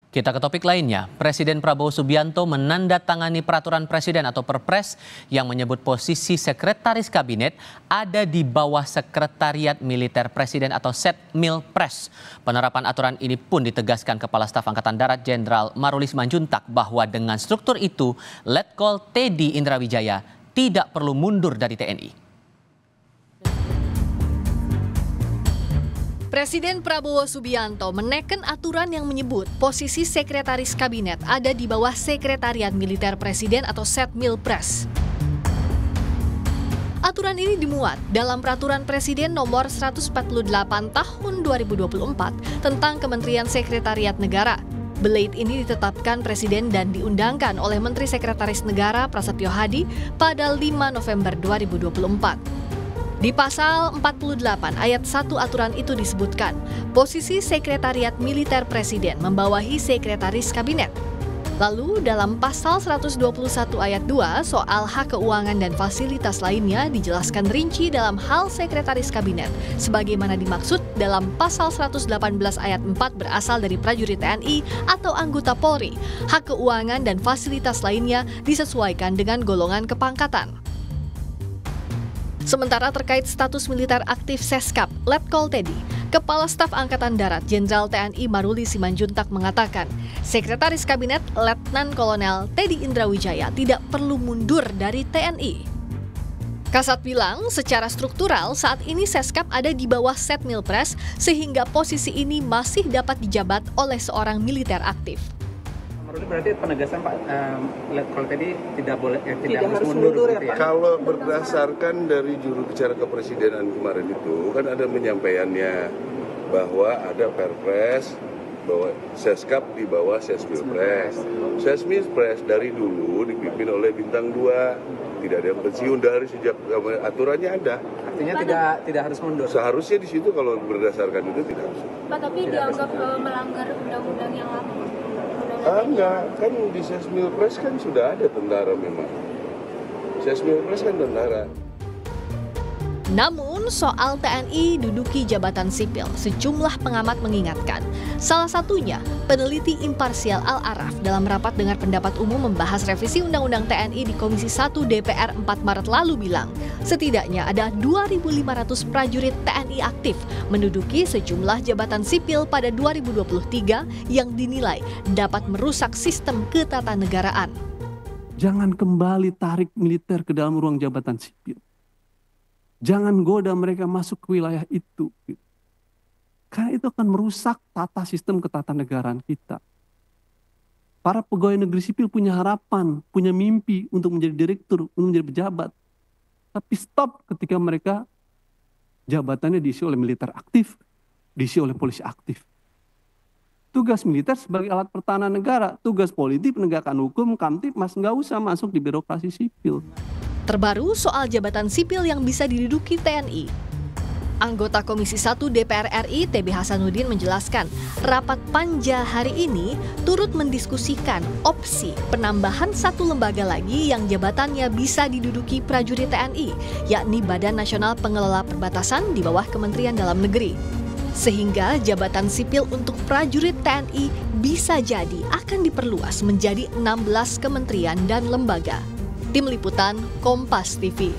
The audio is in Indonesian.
Kita ke topik lainnya, Presiden Prabowo Subianto menandatangani peraturan presiden atau Perpres yang menyebut posisi sekretaris kabinet ada di bawah Sekretariat Militer Presiden atau Setmilpres. Penerapan aturan ini pun ditegaskan Kepala Staf Angkatan Darat Jenderal Maruli Simanjuntak bahwa dengan struktur itu, Letkol Teddy Indrawijaya tidak perlu mundur dari TNI. Presiden Prabowo Subianto menekan aturan yang menyebut posisi sekretaris kabinet ada di bawah Sekretariat Militer Presiden atau Setmilpres. Aturan ini dimuat dalam Peraturan Presiden Nomor 148 Tahun 2024 tentang Kementerian Sekretariat Negara. Belait ini ditetapkan Presiden dan diundangkan oleh Menteri Sekretaris Negara Prasetyo Hadi pada 5 November 2024. Di pasal 48 ayat 1 aturan itu disebutkan, posisi Sekretariat Militer Presiden membawahi Sekretaris Kabinet. Lalu dalam pasal 121 ayat 2 soal hak keuangan dan fasilitas lainnya dijelaskan rinci dalam hal Sekretaris Kabinet, sebagaimana dimaksud dalam pasal 118 ayat 4 berasal dari prajurit TNI atau anggota Polri. Hak keuangan dan fasilitas lainnya disesuaikan dengan golongan kepangkatan. Sementara terkait status militer aktif Seskap, Letkol Teddy, Kepala Staf Angkatan Darat Jenderal TNI Maruli Simanjuntak mengatakan, Sekretaris Kabinet Letnan Kolonel Teddy Indrawijaya tidak perlu mundur dari TNI. Kasat bilang, secara struktural saat ini Seskap ada di bawah Setmilpres sehingga posisi ini masih dapat dijabat oleh seorang militer aktif. Berarti penegasan Pak Letkol Teddy tidak harus mundur gitu ya? Kalau berdasarkan dari juru bicara kepresidenan kemarin itu kan ada penyampaiannya bahwa ada Perpres bahwa Seskap di bawah Setmilpres. Setmilpres dari dulu dipimpin oleh bintang 2, tidak ada yang pensiun dari sejak aturannya ada. Artinya tidak harus mundur. Seharusnya di situ kalau berdasarkan itu tidak harus. Pak, tapi dianggap melanggar undang-undang yang lama. Enggak, kan di Setmilpres kan sudah ada tentara memang. Setmilpres kan tentara. Namun soal TNI duduki jabatan sipil, sejumlah pengamat mengingatkan. Salah satunya, peneliti imparsial Al-Araf dalam rapat dengar pendapat umum membahas revisi Undang-Undang TNI di Komisi 1 DPR 4 Maret lalu bilang, setidaknya ada 2.500 prajurit TNI aktif menduduki sejumlah jabatan sipil pada 2023 yang dinilai dapat merusak sistem ketatanegaraan. Jangan kembali tarik militer ke dalam ruang jabatan sipil. Jangan goda mereka masuk ke wilayah itu. Karena itu akan merusak tata sistem ketatanegaraan kita. Para pegawai negeri sipil punya harapan, punya mimpi untuk menjadi direktur, untuk menjadi pejabat. Tapi stop ketika mereka jabatannya diisi oleh militer aktif, diisi oleh polisi aktif. Tugas militer sebagai alat pertahanan negara, tugas politik penegakan hukum, Kamtibmas nggak usah masuk di birokrasi sipil. Terbaru soal jabatan sipil yang bisa diduduki TNI. Anggota Komisi 1 DPR RI TB Hasanuddin menjelaskan, rapat panja hari ini turut mendiskusikan opsi penambahan satu lembaga lagi yang jabatannya bisa diduduki prajurit TNI, yakni Badan Nasional Pengelola Perbatasan di bawah Kementerian Dalam Negeri. Sehingga jabatan sipil untuk prajurit TNI bisa jadi akan diperluas menjadi 16 kementerian dan lembaga. Tim Liputan Kompas TV.